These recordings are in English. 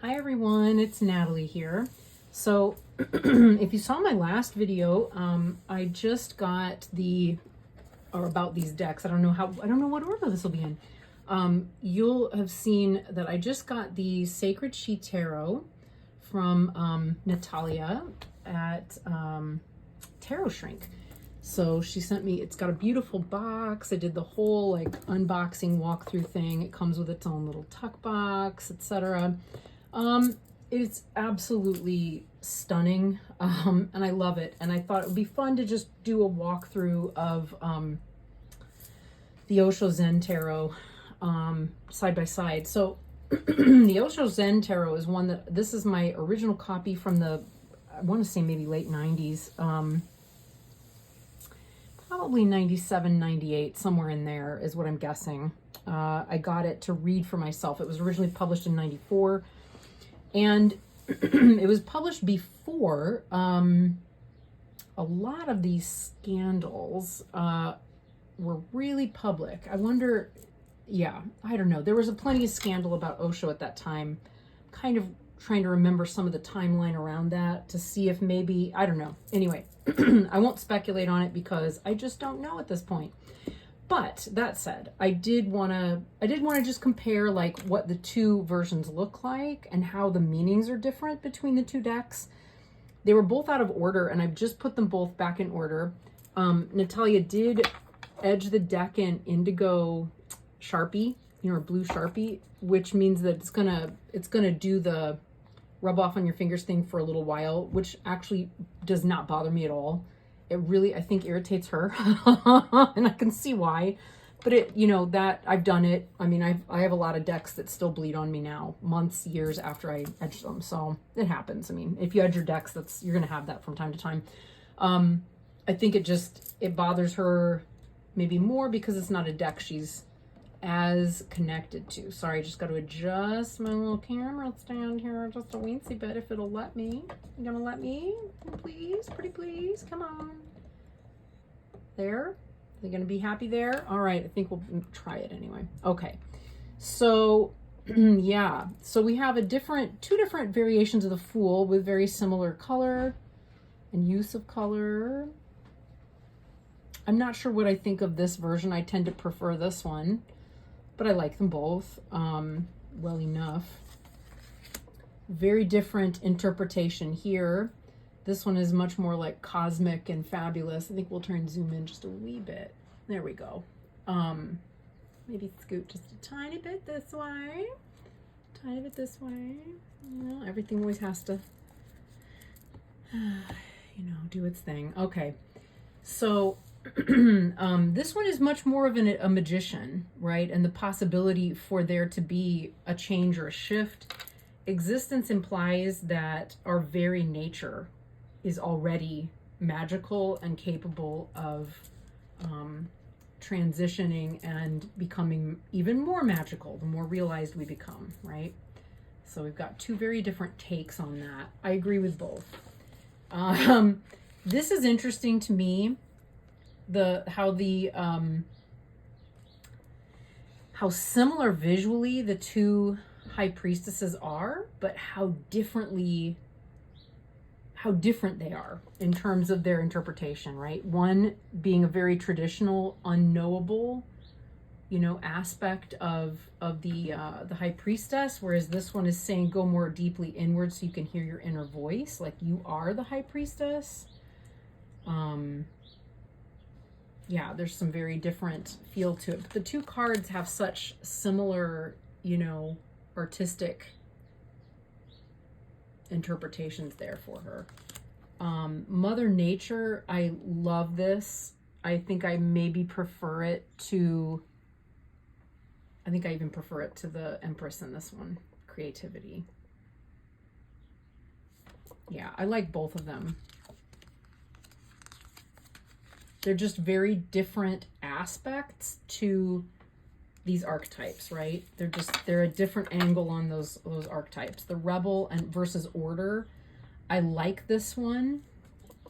Hi everyone, it's Natalie here. So if you saw my last video, I just got about these decks. I don't know what order this will be in. You'll have seen that I just got the Sacred She Tarot from Natalia at Tarot Shrink. So she sent me, it's got a beautiful box. I did the whole like unboxing walkthrough thing. It comes with its own little tuck box, etc. It's absolutely stunning, and I love it. And I thought it would be fun to just do a walkthrough of the Osho Zen Tarot side by side. So the Osho Zen Tarot is one that, this is my original copy from I want to say maybe late 90s, probably 97, 98, somewhere in there is what I'm guessing. I got it to read for myself. It was originally published in 94. And it was published before a lot of these scandals were really public. I wonder, yeah, I don't know. There was plenty of scandal about Osho at that time. Kind of trying to remember some of the timeline around that to see if maybe, I don't know. Anyway, I won't speculate on it because I just don't know at this point. But that said, I did want to just compare like what the two versions look like and how the meanings are different between the two decks. They were both out of order and I've just put them both back in order. Natalia did edge the deck in indigo Sharpie, blue Sharpie, which means that it's gonna do the rub off on your fingers thing for a little while, which actually does not bother me at all. It really, I think, irritates her, and I can see why. But that I've done it. I mean, I have a lot of decks that still bleed on me now, months, years after I edge them. So it happens. I mean, if you edge your decks, you're gonna have that from time to time. I think it bothers her maybe more because it's not a deck she's as connected to. Sorry, I just got to adjust my little camera stand here just a weensy bit if it'll let me. You gonna let me? Please, pretty please, come on. There? Are they gonna be happy there? All right, I think we'll try it anyway. Okay, so yeah, so we have two different variations of the Fool with very similar color and use of color. I'm not sure what I think of this version. I tend to prefer this one, but I like them both well enough. Very different interpretation here. This one is much more like cosmic and fabulous. I think we'll try and zoom in just a wee bit. There we go. Maybe scoot just a tiny bit this way. Tiny bit this way. Everything always has to, do its thing. Okay, so this one is much more of a magician, right? And the possibility for there to be a change or a shift. Existence implies that our very nature is already magical and capable of transitioning and becoming even more magical the more realized we become, right? So we've got two very different takes on that. I agree with both. This is interesting to me. How similar visually the two high priestesses are, but how different they are in terms of their interpretation, right? One being a very traditional, unknowable, aspect of the high priestess, whereas this one is saying go more deeply inward so you can hear your inner voice, like you are the high priestess. Yeah, there's some very different feel to it. But the two cards have such similar, artistic interpretations there for her. Mother Nature, I love this. I think I maybe prefer it to, I think I even prefer it to the Empress in this one, Creativity. Yeah, I like both of them. They're just very different aspects to these archetypes, right? They're a different angle on those archetypes. The Rebel and versus Order. I like this one.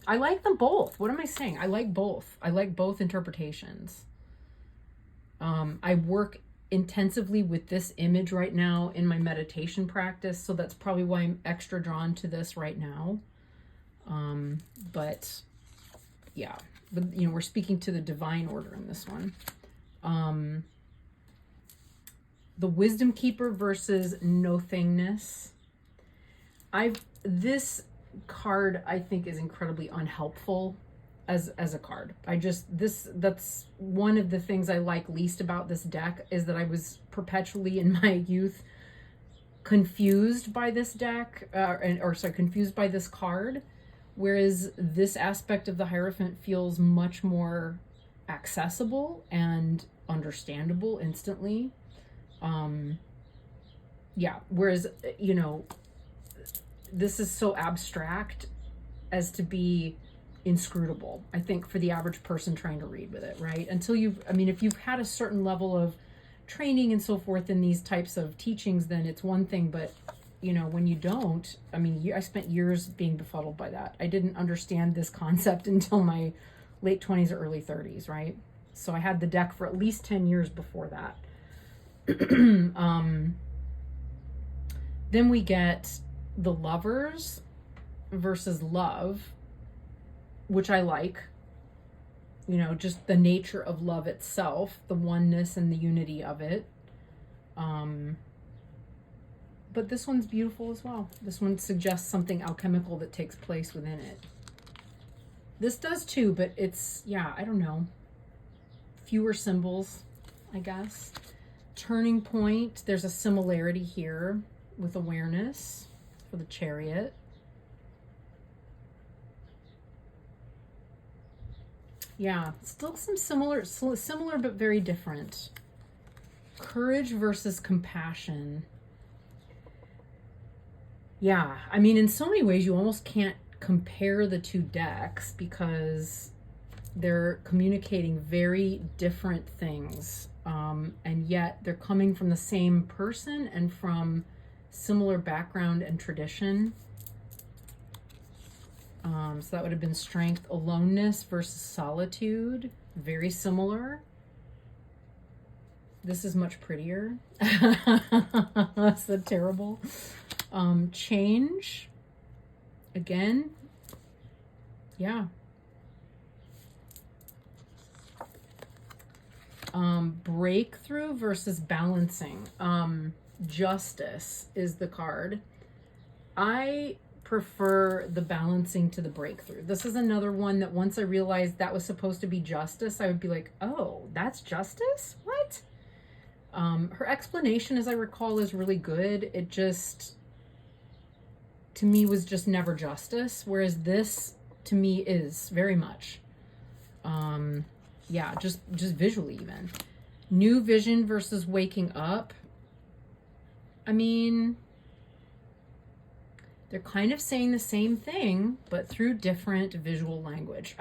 I like them both. What am I saying? I like both. I like both interpretations. I work intensively with this image right now in my meditation practice, so that's probably why I'm extra drawn to this right now. But yeah, but you know, we're speaking to the divine order in this one. The Wisdom Keeper versus Nothingness. This card I think is incredibly unhelpful as a card. That's one of the things I like least about this deck, is that I was perpetually in my youth confused by this deck, confused by this card, whereas this aspect of the Hierophant feels much more accessible and understandable instantly. Yeah, whereas, you know, this is so abstract as to be inscrutable, I think, for the average person trying to read with it, right? Until if you've had a certain level of training and so forth in these types of teachings, then it's one thing, but you know, when you don't, I spent years being befuddled by that. I didn't understand this concept until my late 20s or early 30s, right? So I had the deck for at least 10 years before that. Then we get the Lovers versus Love, which I like. You know, just the nature of love itself, the oneness and the unity of it. But this one's beautiful as well. This one suggests something alchemical that takes place within it. This does too, but it's, yeah, I don't know. Fewer symbols, I guess. Turning point, there's a similarity here with awareness for the Chariot. Yeah, still some similar but very different. Courage versus compassion. Yeah, I mean, in so many ways, you almost can't compare the two decks because they're communicating very different things. And yet they're coming from the same person and from similar background and tradition. So that would have been Strength, Aloneness versus Solitude. Very similar. This is much prettier. That's so terrible. Change. Again. Yeah. Breakthrough versus Balancing. Justice is the card. I prefer the balancing to the breakthrough. This is another one that once I realized that was supposed to be justice, I would be like, oh, that's justice? What? Her explanation, as I recall, is really good. It just, to me, was just never justice, whereas this, to me, is very much. Yeah, just visually even. New Vision versus Waking Up. I mean, they're kind of saying the same thing, but through different visual language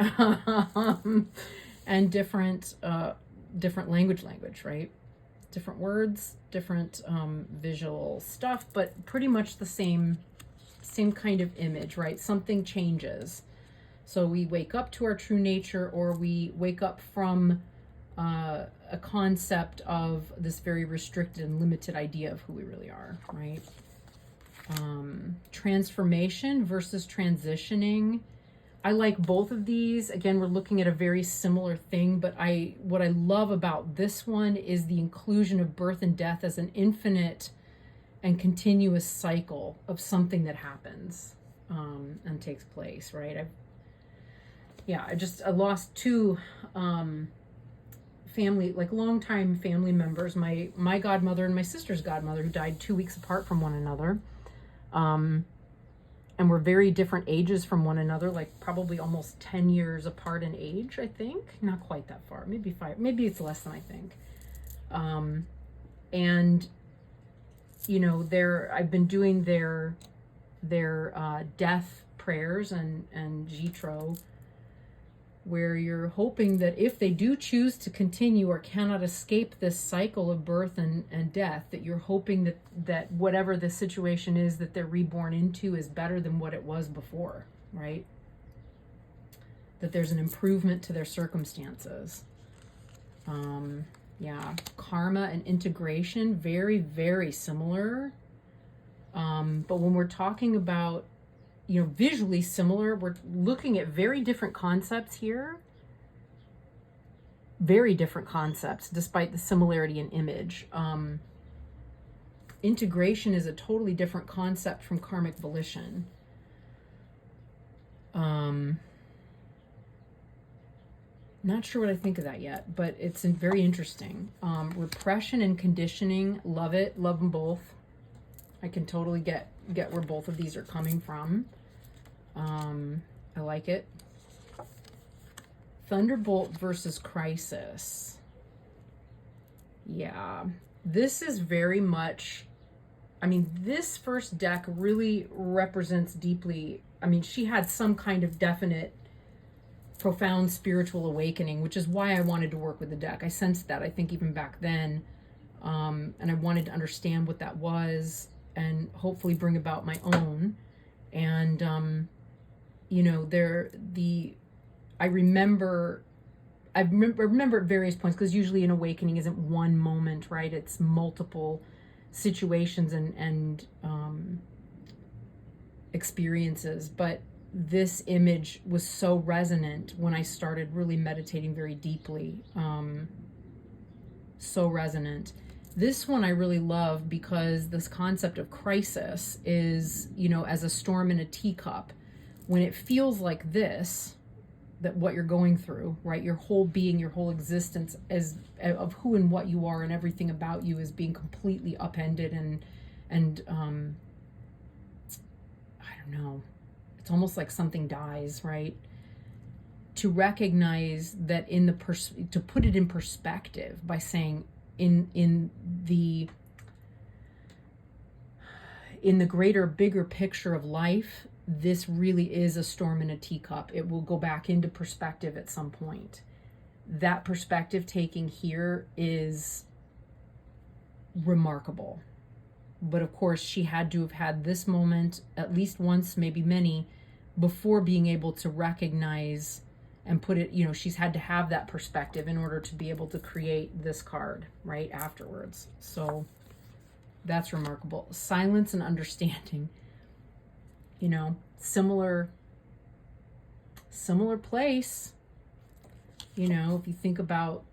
and different language, right? Different words, different visual stuff, but pretty much the same kind of image, right? Something changes. So we wake up to our true nature, or we wake up from a concept of this very restricted and limited idea of who we really are, right? Transformation versus transitioning. I like both of these. Again, we're looking at a very similar thing, but what I love about this one is the inclusion of birth and death as an infinite and continuous cycle of something that happens and takes place, right? I lost two longtime family members, my godmother and my sister's godmother, who died 2 weeks apart from one another. And we're very different ages from one another, like probably almost 10 years apart in age, I think. Not quite that far, maybe 5, maybe it's less than I think. And, you know, I've been doing their death prayers and jitro, where you're hoping that if they do choose to continue or cannot escape this cycle of birth and death, that you're hoping that whatever the situation is that they're reborn into is better than what it was before, right? That there's an improvement to their circumstances. Yeah, karma and integration, very, very similar. But when we're talking about, visually similar, we're looking at very different concepts here. Very different concepts, despite the similarity in image. Integration is a totally different concept from karmic volition. Not sure what I think of that yet, but it's very interesting. Repression and conditioning, love it, love them both. I can totally get where both of these are coming from. I like it. Thunderbolt versus crisis. Yeah, this is very much, this first deck really represents deeply, she had some kind of definite, profound spiritual awakening, which is why I wanted to work with the deck. I sensed that, I think, even back then. And I wanted to understand what that was and hopefully bring about my own. And, I remember at various points, because usually an awakening isn't one moment, right? It's multiple situations and experiences. But this image was so resonant when I started really meditating very deeply. So resonant. This one I really love because this concept of crisis is, as a storm in a teacup. When it feels like this, that what you're going through, right? Your whole being, your whole existence of who and what you are and everything about you is being completely upended and I don't know. It's almost like something dies, right? To recognize that to put it in perspective by saying in the greater, bigger picture of life, this really is a storm in a teacup. It will go back into perspective at some point. That perspective taking here is remarkable. But of course, she had to have had this moment at least once, maybe many, before being able to recognize and put it, she's had to have that perspective in order to be able to create this card, right, afterwards. So that's remarkable. Silence and understanding, similar place, if you think about,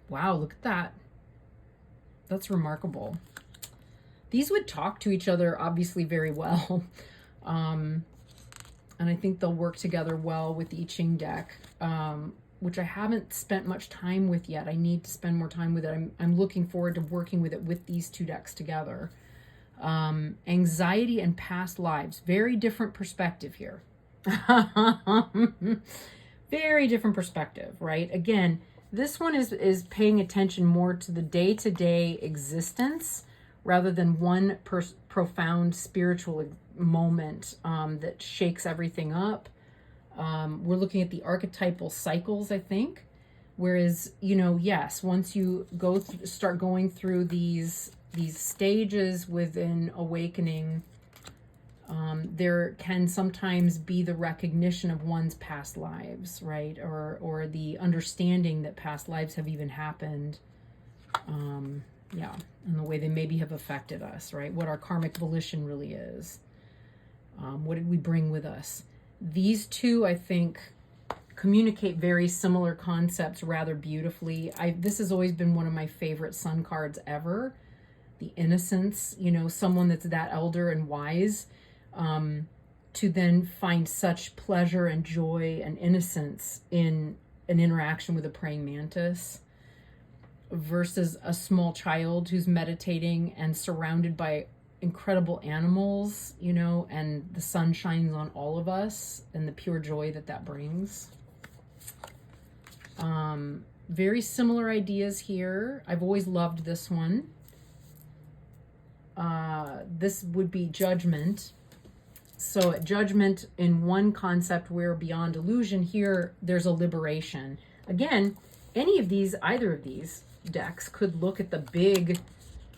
wow, look at that. That's remarkable. These would talk to each other obviously very well. And I think they'll work together well with the I Ching deck, which I haven't spent much time with yet. I need to spend more time with it. I'm looking forward to working with it with these two decks together. Anxiety and past lives. Very different perspective here. Very different perspective, right? Again, this one is paying attention more to the day-to-day existence rather than one profound spiritual moment that shakes everything up. We're looking at the archetypal cycles, I think. Whereas, yes, once you start going through these stages within awakening, there can sometimes be the recognition of one's past lives, right? Or the understanding that past lives have even happened. And the way they maybe have affected us, right? What our karmic volition really is. What did we bring with us? These two, I think, communicate very similar concepts rather beautifully. This has always been one of my favorite sun cards ever. The innocence, someone that's that elder and wise, to then find such pleasure and joy and innocence in an interaction with a praying mantis versus a small child who's meditating and surrounded by incredible animals, and the sun shines on all of us and the pure joy that brings. Very similar ideas here. I've always loved this one. This would be judgment. So judgment in one concept, we're beyond illusion. Here, there's a liberation. Again, either of these decks could look at the big,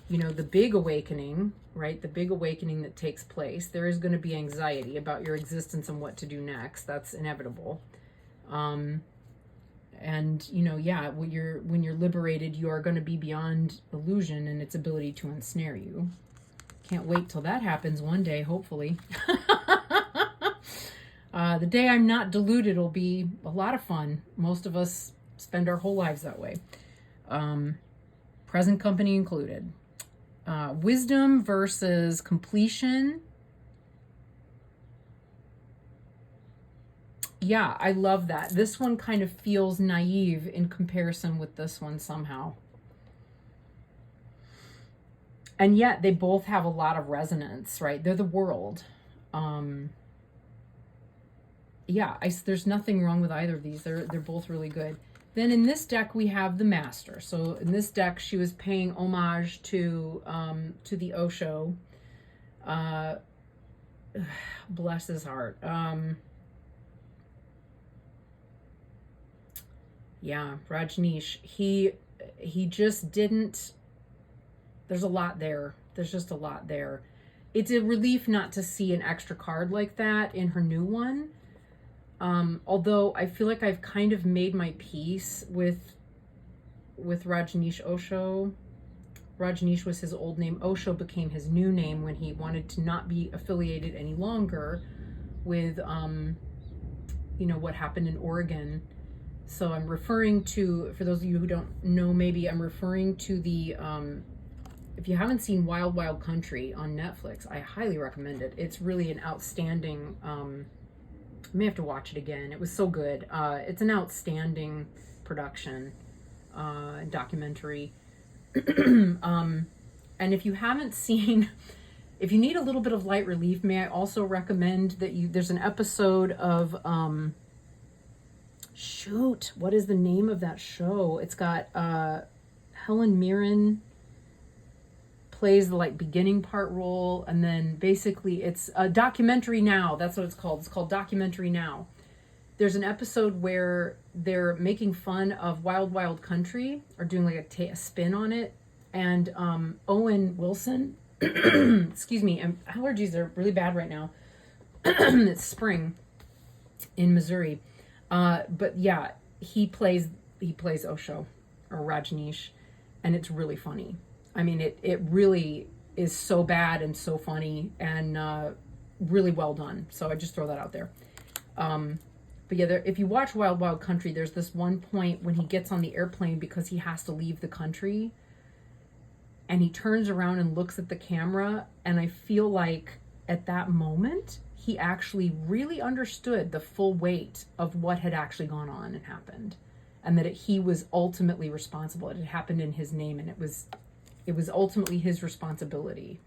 the big awakening, right? The big awakening that takes place. There is going to be anxiety about your existence and what to do next. That's inevitable. And, you know, yeah, when you're liberated, you are going to be beyond illusion and its ability to ensnare you. Can't wait till that happens one day, hopefully. The day I'm not deluded will be a lot of fun. Most of us spend our whole lives that way. Present company included. Wisdom versus completion. Yeah, I love that. This one kind of feels naive in comparison with this one somehow. And yet they both have a lot of resonance, right? They're the world. Yeah, there's nothing wrong with either of these. They're both really good. Then in this deck we have the Master. So in this deck she was paying homage to the Osho. Bless his heart. Yeah, Rajneesh. He just didn't. There's a lot there. There's just a lot there. It's a relief not to see an extra card like that in her new one. Although I feel like I've kind of made my peace with Rajneesh Osho. Rajneesh was his old name. Osho became his new name when he wanted to not be affiliated any longer with, you know, what happened in Oregon. So I'm referring to, for those of you who don't know, maybe I'm referring to the, if you haven't seen Wild Wild Country on Netflix, I highly recommend it. It's really an outstanding, I may have to watch it again. It was so good. It's an outstanding production, documentary. And if you haven't seen, if you need a little bit of light relief, may I also recommend that there's an episode of, shoot, what is the name of that show? It's got Helen Mirren plays the like beginning part role, and then basically it's a Documentary Now. That's what it's called. It's called Documentary Now. There's an episode where they're making fun of Wild Wild Country, or doing like a spin on it, and Owen Wilson, excuse me, allergies are really bad right now. It's spring in Missouri. But yeah, he plays Osho, or Rajneesh, and it's really funny. I mean, it really is so bad and so funny, and really well done. So I just throw that out there. But yeah, if you watch Wild Wild Country, there's this one point when he gets on the airplane because he has to leave the country, and he turns around and looks at the camera, and I feel like at that moment he actually really understood the full weight of what had actually gone on and happened, and that he was ultimately responsible. It had happened in his name, and it was ultimately his responsibility.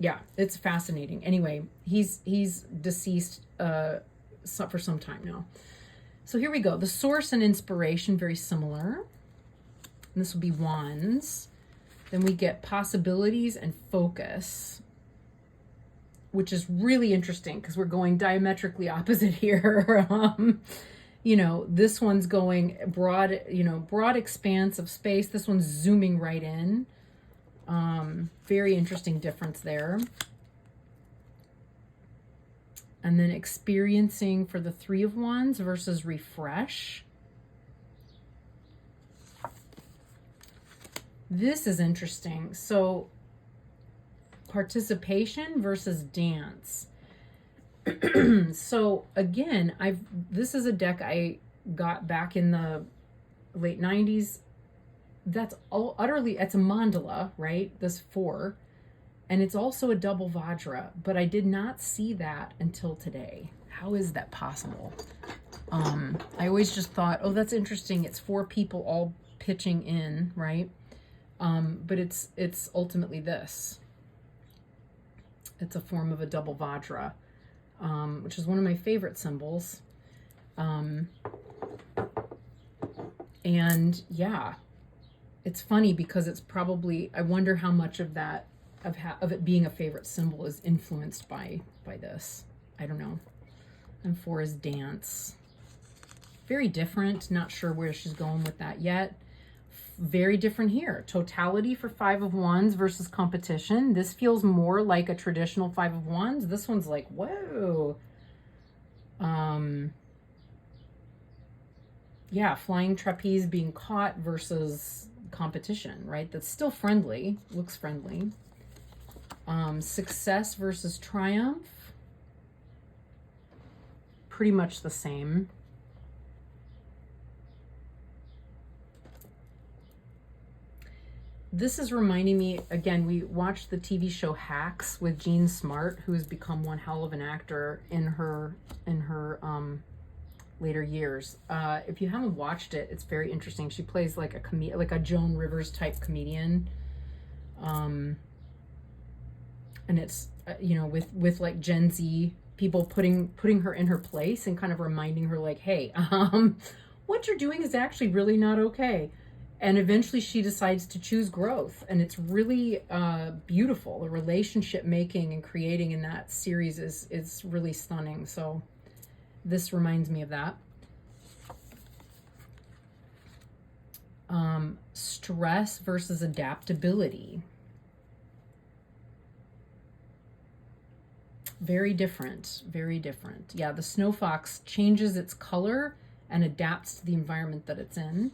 Yeah, it's fascinating. Anyway, he's deceased for some time now. So here we go. The source and inspiration, very similar. And this will be wands. Then we get possibilities and focus, which is really interesting because we're going diametrically opposite here. You know, this one's going broad, broad expanse of space. This one's zooming right in. Very interesting difference there. And then experiencing for the Three of Wands versus refresh. This is interesting. So participation versus dance. So again, this is a deck I got back in the late 90s. That's it's a mandala, right? This 4. And it's also a double Vajra, but I did not see that until today. How is that possible? I always just thought, oh, that's interesting. It's 4 people all pitching in, right? But it's ultimately this. It's a form of a double Vajra, which is one of my favorite symbols. And yeah, it's funny because it's probably, I wonder how much of that, of it being a favorite symbol is influenced by this. I don't know. And 4 is dance. Very different. Not sure where she's going with that yet. Very different here. Totality for 5 of Wands versus competition. This feels more like a traditional 5 of Wands. This one's like, whoa. yeah, flying trapeze being caught versus competition, right? That's still friendly, looks friendly. Success versus triumph, pretty much the same. This is reminding me, again, we watched the TV show Hacks with Jean Smart, who has become one hell of an actor in her later years. If you haven't watched it, it's very interesting. She plays like a Joan Rivers type comedian. And it's, with like Gen Z people putting her in her place and kind of reminding her like, hey, what you're doing is actually really not okay. And eventually she decides to choose growth. And it's really beautiful. The relationship making and creating in that series is really stunning. So this reminds me of that. Stress versus adaptability. Very different, very different. Yeah, the snow fox changes its color and adapts to the environment that it's in.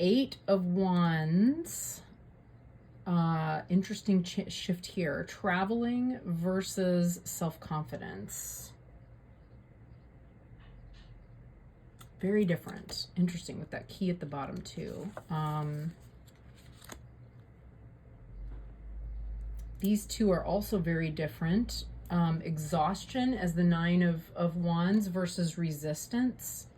8 of Wands. Interesting shift here. Traveling versus self-confidence. Very different. Interesting with that key at the bottom too. These two are also very different. Exhaustion as the 9 of Wands versus resistance.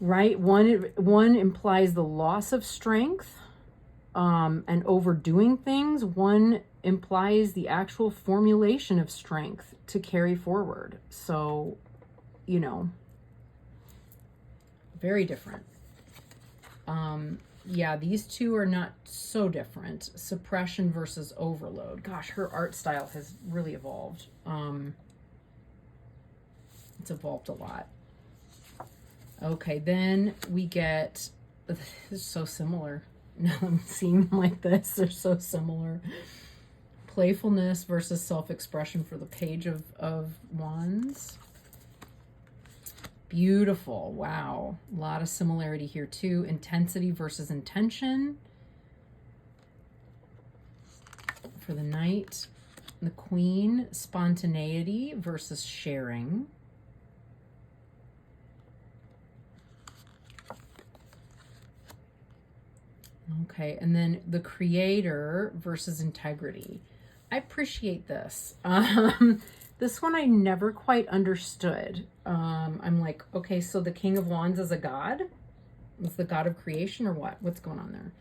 Right? One implies the loss of strength and overdoing things. One implies the actual formulation of strength to carry forward. So, very different. Yeah, these two are not so different. Suppression versus overload. Gosh, her art style has really evolved. It's evolved a lot. Okay, then we get, this is so similar. Now I'm seeing them like this, they're so similar. Playfulness versus self-expression for the Page of Wands. Beautiful, wow. A lot of similarity here too. Intensity versus intention. For the Knight, the Queen, spontaneity versus sharing. Okay, and then the Creator versus integrity. I appreciate this. This one I never quite understood. I'm like, okay, so the King of Wands is a god? Is the god of creation or what? What's going on there?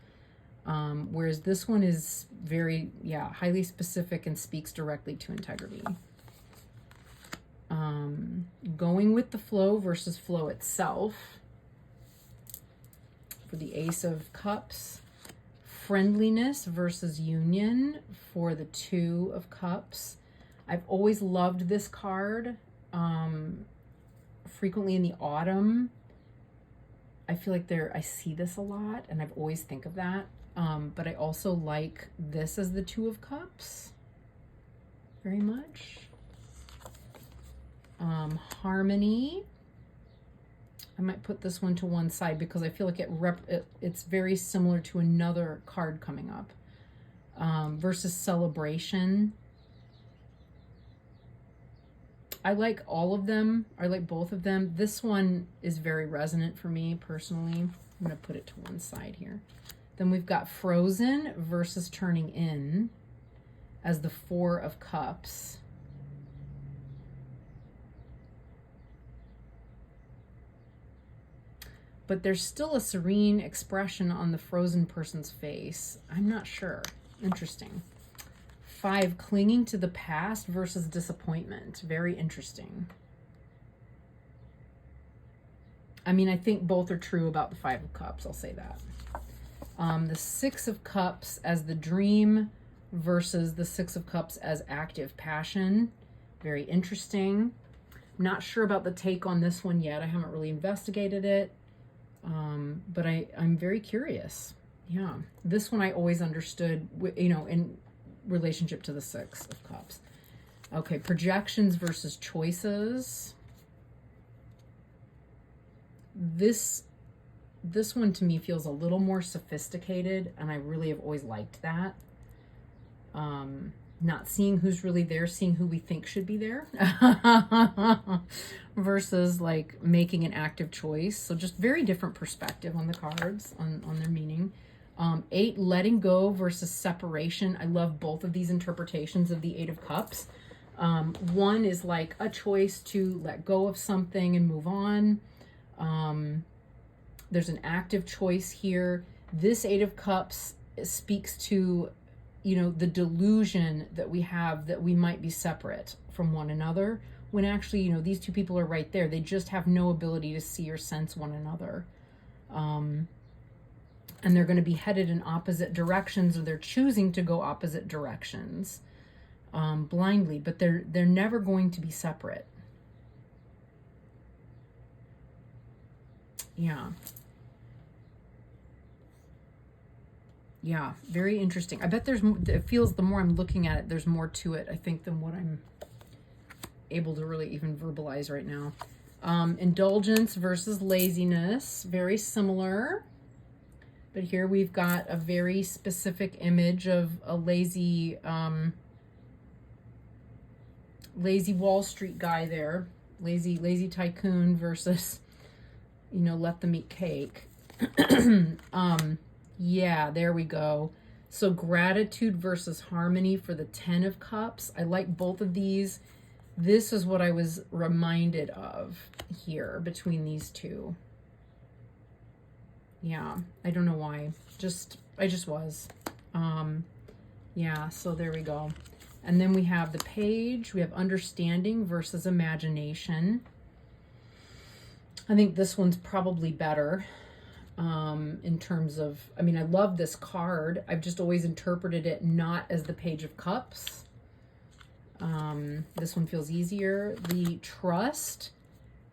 Whereas this one is very, highly specific and speaks directly to integrity. Going with the flow versus flow itself. For the Ace of Cups. Friendliness versus union for the 2 of Cups. I've always loved this card. Frequently in the autumn, I feel like I see this a lot, and I've always think of that. But I also like this as the 2 of Cups very much. Harmony. I might put this one to one side because I feel like it's very similar to another card coming up. Versus celebration. I like all of them. I like both of them. This one is very resonant for me personally. I'm going to put it to one side here. Then we've got Frozen versus Turning In as the 4 of Cups. But there's still a serene expression on the frozen person's face. I'm not sure. Interesting. 5, clinging to the past versus disappointment. Very interesting. I mean, I think both are true about the 5 of Cups. I'll say that. The 6 of Cups as the dream versus the 6 of Cups as active passion. Very interesting. I'm not sure about the take on this one yet. I haven't really investigated it. But I'm very curious. Yeah. This one I always understood, in relationship to the 6 of Cups. Okay. Projections versus choices. this one to me feels a little more sophisticated, and I really have always liked that. Not seeing who's really there, seeing who we think should be there versus like making an active choice. So just very different perspective on the cards, on their meaning. 8, letting go versus separation. I love both of these interpretations of the 8 of Cups. 1 is like a choice to let go of something and move on. There's an active choice here. This 8 of Cups speaks to, you know, the delusion that we have that we might be separate from one another, when actually, you know, these two people are right there. They just have no ability to see or sense one another. And they're going to be headed in opposite directions, or they're choosing to go opposite directions blindly, but they're never going to be separate. Yeah. Yeah, very interesting. I bet it feels, the more I'm looking at it, there's more to it, I think, than what I'm able to really even verbalize right now. Indulgence versus laziness, very similar. But here we've got a very specific image of a lazy Wall Street guy there. Lazy tycoon versus, you know, let them eat cake. Yeah, there we go. So gratitude versus harmony for the 10 of Cups. I like both of these. This is what I was reminded of here between these two. Yeah, I don't know why. I just was. Yeah, so there we go. And then we have the Page. We have understanding versus imagination. I think this one's probably better. In terms of, I mean, I love this card. I've just always interpreted it not as the Page of Cups. This one feels easier. The Trust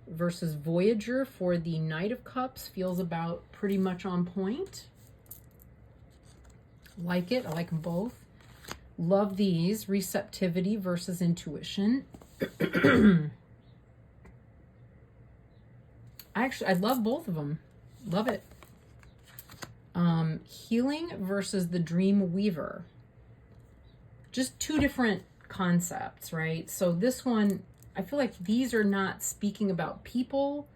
versus Voyager for the Knight of Cups feels about pretty much on point. Like it. I like them both. Love these. Receptivity versus intuition. I love both of them. Love it. Healing versus the Dream Weaver. Just two different concepts, right? So this one, I feel like these are not speaking about people.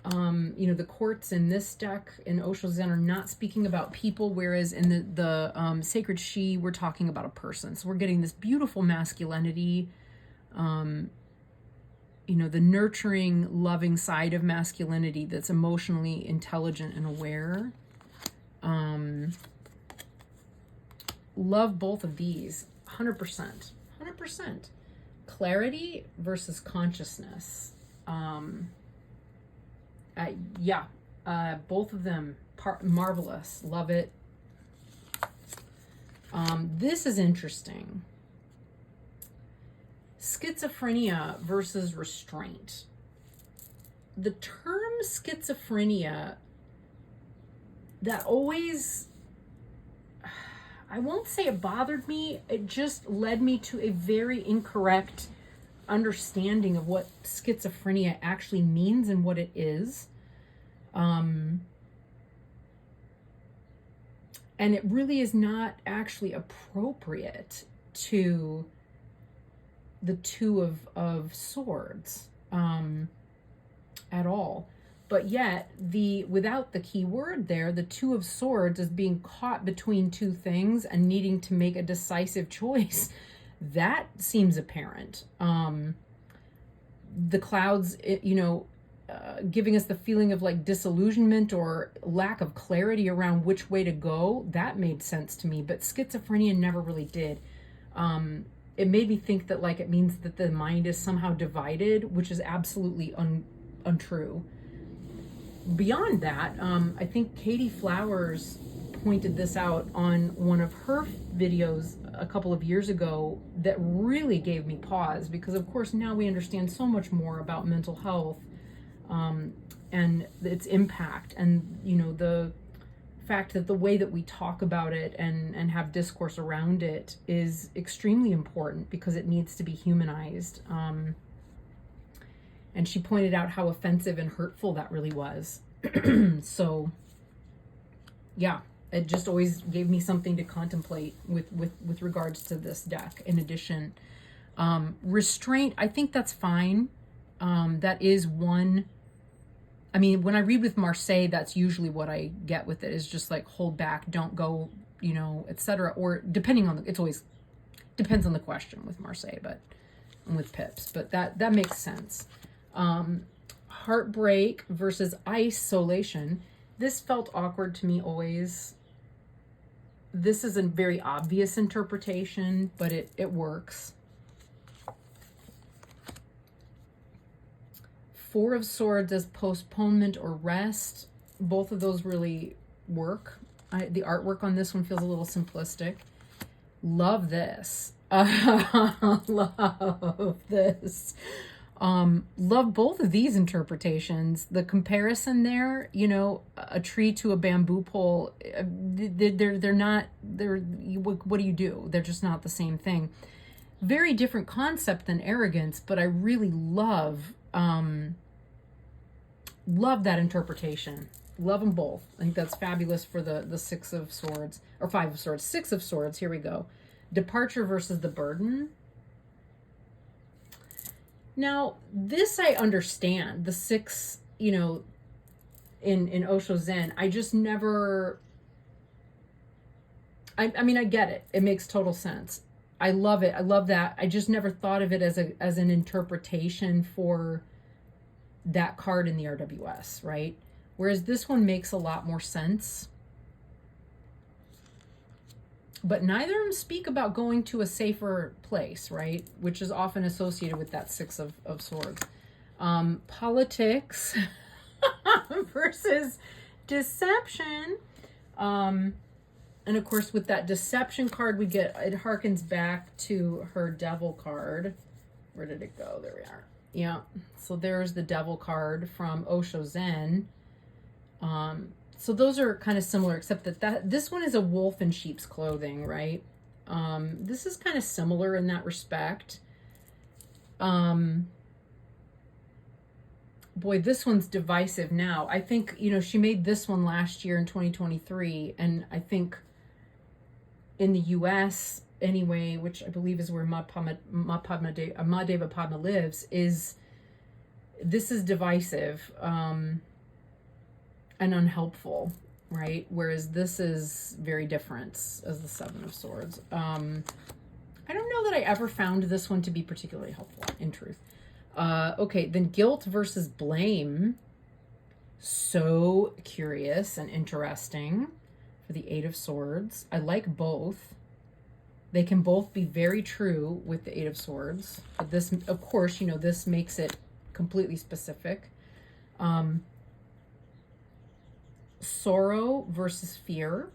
You know, the quartz in this deck in Osho Zen are not speaking about people, whereas in the Sacred She, we're talking about a person. So we're getting this beautiful masculinity, you know, the nurturing, loving side of masculinity that's emotionally intelligent and aware. Love both of these, 100%. 100%. Clarity versus consciousness. Yeah, both of them marvelous. Love it. This is interesting. Schizophrenia versus restraint. The term schizophrenia, that always, I won't say it bothered me, it just led me to a very incorrect understanding of what schizophrenia actually means and what it is. And it really is not actually appropriate to the Two of Swords at all. But yet, without the key word there, the Two of Swords is being caught between two things and needing to make a decisive choice. That seems apparent. The clouds, you know, giving us the feeling of like disillusionment or lack of clarity around which way to go, that made sense to me. But schizophrenia never really did. It made me think that like it means that the mind is somehow divided, which is absolutely untrue. Beyond that, I think Katie Flowers pointed this out on one of her videos a couple of years ago that really gave me pause, because of course now we understand so much more about mental health and its impact, and you know, the fact that the way that we talk about it and have discourse around it is extremely important because it needs to be humanized. And she pointed out how offensive and hurtful that really was. So, yeah, it just always gave me something to contemplate with regards to this deck. In addition, restraint, I think that's fine. That is one. I mean, when I read with Marseille, that's usually what I get with it, is just like hold back, don't go, etc. Or depending on it always depends on the question with Marseille, but with pips, but that makes sense. Heartbreak versus isolation. This felt awkward to me always. This is a very obvious interpretation, but it works. Four of Swords as postponement or rest. Both of those really work. The artwork on this one feels a little simplistic. Love this. Love this. Love both of these interpretations. The comparison there, a tree to a bamboo pole, they're not, what do you do? They're just not the same thing. Very different concept than arrogance, but I really love that interpretation. Love them both. I think that's fabulous for the Six of Swords, or Five of Swords. Six of Swords, here we go. Departure versus the burden. Now, this I understand. The six, in Osho Zen, I just never, I mean, I get it. It makes total sense. I love it. I love that. I just never thought of it as an interpretation for that card in the RWS, right? Whereas this one makes a lot more sense. But neither of them speak about going to a safer place, right? Which is often associated with that Six of Swords. Politics versus deception. And of course, with that deception card, it harkens back to her Devil card. Where did it go? There we are. Yeah. So there's the Devil card from Osho Zen. So those are kind of similar, except that this one is a wolf in sheep's clothing, right? This is kind of similar in that respect. Boy, this one's divisive now. I think, she made this one last year in 2023, and I think in the US anyway, which I believe is where Ma Deva Padma lives, this is divisive. And unhelpful, right? Whereas this is very different as the Seven of Swords. I don't know that I ever found this one to be particularly helpful, in truth. Okay, then guilt versus blame. So curious and interesting for the Eight of Swords. I like both. They can both be very true with the Eight of Swords. But this, of course, this makes it completely specific. Sorrow versus fear.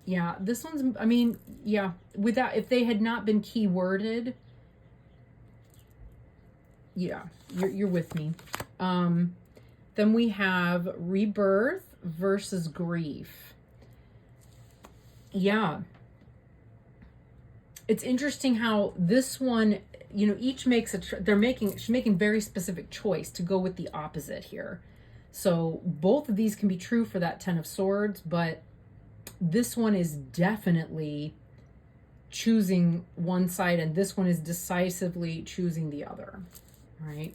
Yeah, this one's, without, if they had not been keyworded, yeah, you're with me. Then we have rebirth versus grief. Yeah. It's interesting how this one, each makes she's making very specific choice to go with the opposite here. So both of these can be true for that Ten of Swords, but this one is definitely choosing one side, and this one is decisively choosing the other, right?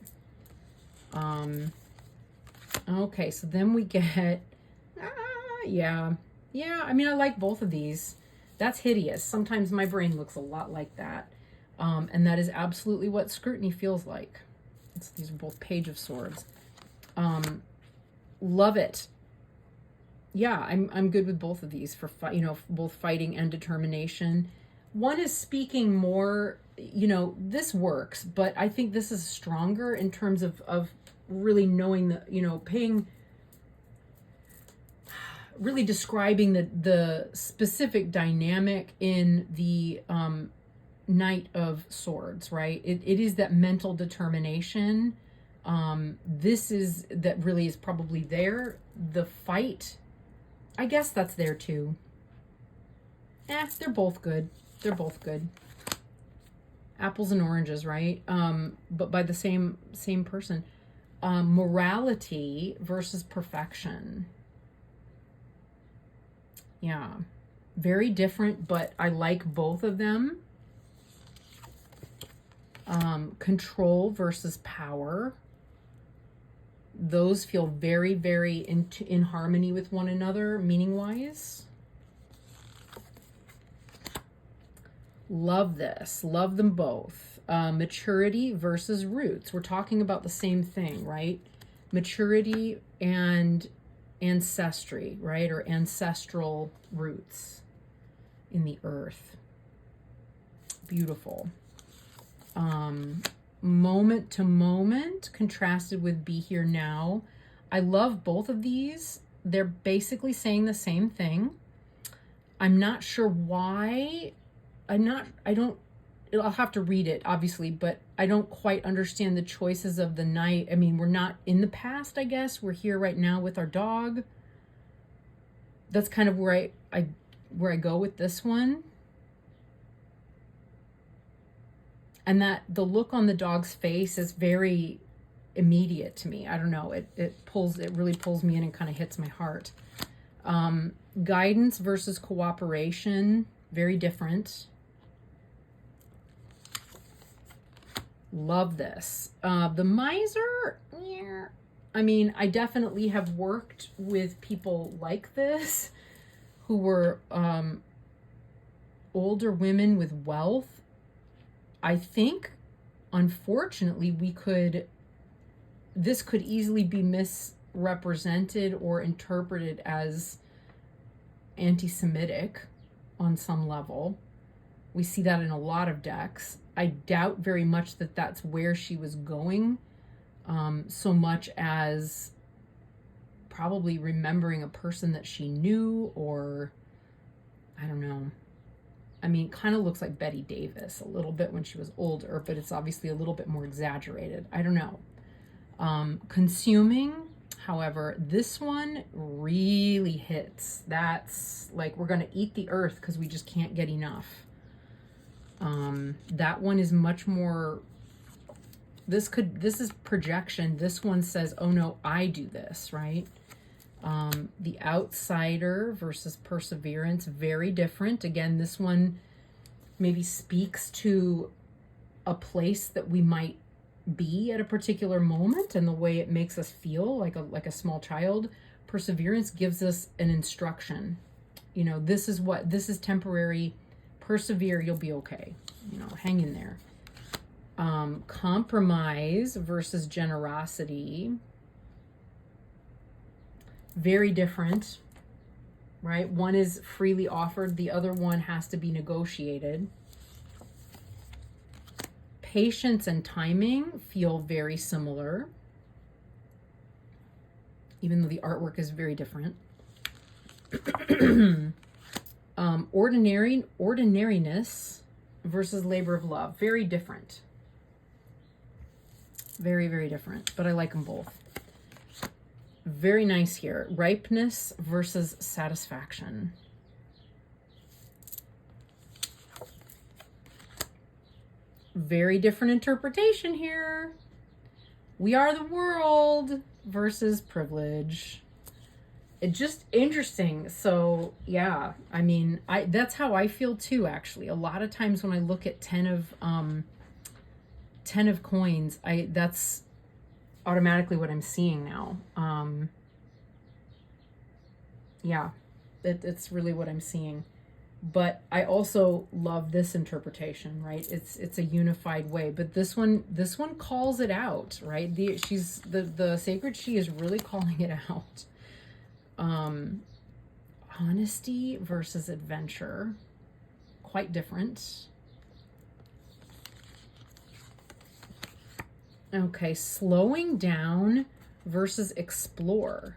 Okay, so then we get, yeah. I mean, I like both of these. That's hideous. Sometimes my brain looks a lot like that. And that is absolutely what scrutiny feels like. These are both Page of Swords. Love it. Yeah, I'm good with both of these for both fighting and determination. One is speaking more, this works, but I think this is stronger in terms of really knowing really describing the specific dynamic in the Knight of Swords, right? It is that mental determination. This is that really is probably there. The fight, I guess that's there too. They're both good. They're both good. apples and oranges, right? But by the same person. Morality versus perfection. Yeah, very different, but I like both of them. Control versus power. Those feel very, very in harmony with one another, meaning-wise. Love this. Love them both. Maturity versus roots. We're talking about the same thing, right? Maturity and ancestry, right? Or ancestral roots in the earth. Beautiful. Moment to moment contrasted with be here now. I love both of these. They're basically saying the same thing. I'm not sure why. I'll have to read it, obviously, but I don't quite understand the choices of the night. I mean, we're not in the past, I guess. We're here right now with our dog. That's kind of where I go with this one. And that the look on the dog's face is very immediate to me. I don't know. It really pulls me in and kind of hits my heart. Guidance versus cooperation, very different. Love this. The miser, yeah. I mean, I definitely have worked with people like this who were older women with wealth. I think, unfortunately, this could easily be misrepresented or interpreted as anti-Semitic on some level. We see that in a lot of decks. I doubt very much that that's where she was going, so much as probably remembering a person that she knew, or I don't know. I mean, kind of looks like Betty Davis a little bit when she was older, but it's obviously a little bit more exaggerated. I don't know. Consuming, however, this one really hits. That's like, we're going to eat the earth because we just can't get enough. That one is much more, this is projection. This one says, oh no, I do this, right? The outsider versus perseverance, very different. Again, this one maybe speaks to a place that we might be at a particular moment and the way it makes us feel like a small child. Perseverance gives us an instruction. You know, this is temporary. Persevere, you'll be okay. You know, hang in there. Compromise versus generosity. Very different, right? One is freely offered. The other one has to be negotiated. Patience and timing feel very similar, even though the artwork is very different. Ordinariness versus labor of love. Very different. Very, very different. But I like them both. Very nice here. Ripeness versus satisfaction. Very different interpretation here. We are the world versus privilege. It's just interesting. So yeah, I mean, that's how I feel too, actually. A lot of times when I look at 10 of coins, that's automatically what I'm seeing now. Yeah, it's really what I'm seeing. But I also love this interpretation, right? It's a unified way. But this one calls it out, right? The sacred she is really calling it out. Honesty versus adventure, quite different. Okay, slowing down versus explore,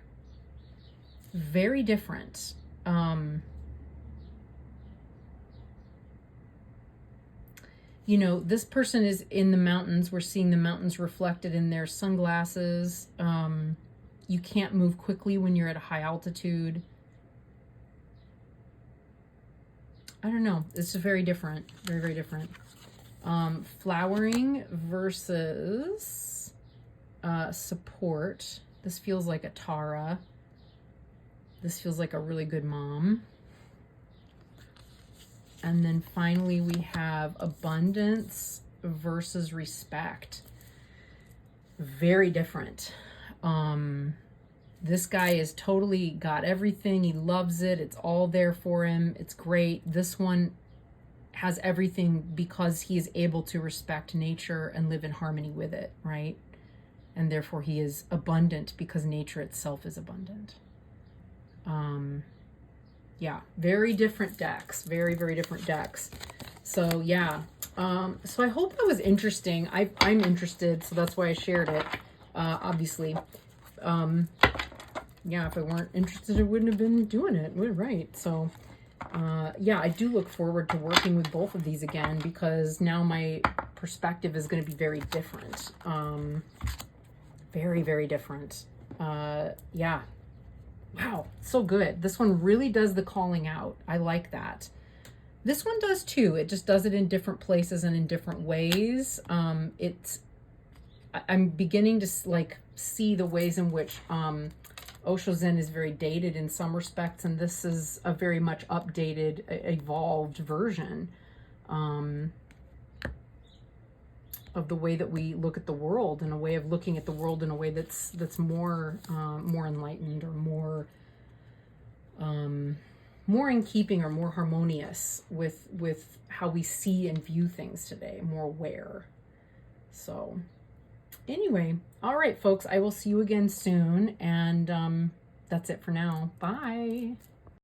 very different. You know, this person is in the mountains. We're seeing the mountains reflected in their sunglasses. You can't move quickly when you're at a high altitude. I don't know. It's very different. Very, very different. Flowering versus support. This feels like a Tara. This feels like a really good mom. And then finally we have abundance versus respect. Very different. This guy is totally got everything. He loves it. It's all there for him. It's great. This one has everything because he is able to respect nature and live in harmony with it, right? And therefore he is abundant because nature itself is abundant. Yeah, very different decks. Very, very different decks. So yeah. So I hope that was interesting. I'm interested, so that's why I shared it. Obviously. Yeah, if I weren't interested, I wouldn't have been doing it. Right. So, yeah, I do look forward to working with both of these again because now my perspective is going to be very different. Very, very different. Yeah. Wow, so good. This one really does the calling out. I like that. This one does too. It just does it in different places and in different ways. I'm beginning to like see the ways in which Osho Zen is very dated in some respects, and this is a very much updated, evolved version of the way that we look at the world, and a way of looking at the world in a way that's more more enlightened, or more in keeping, or more harmonious with how we see and view things today, more aware. So anyway, all right, folks, I will see you again soon, and that's it for now. Bye.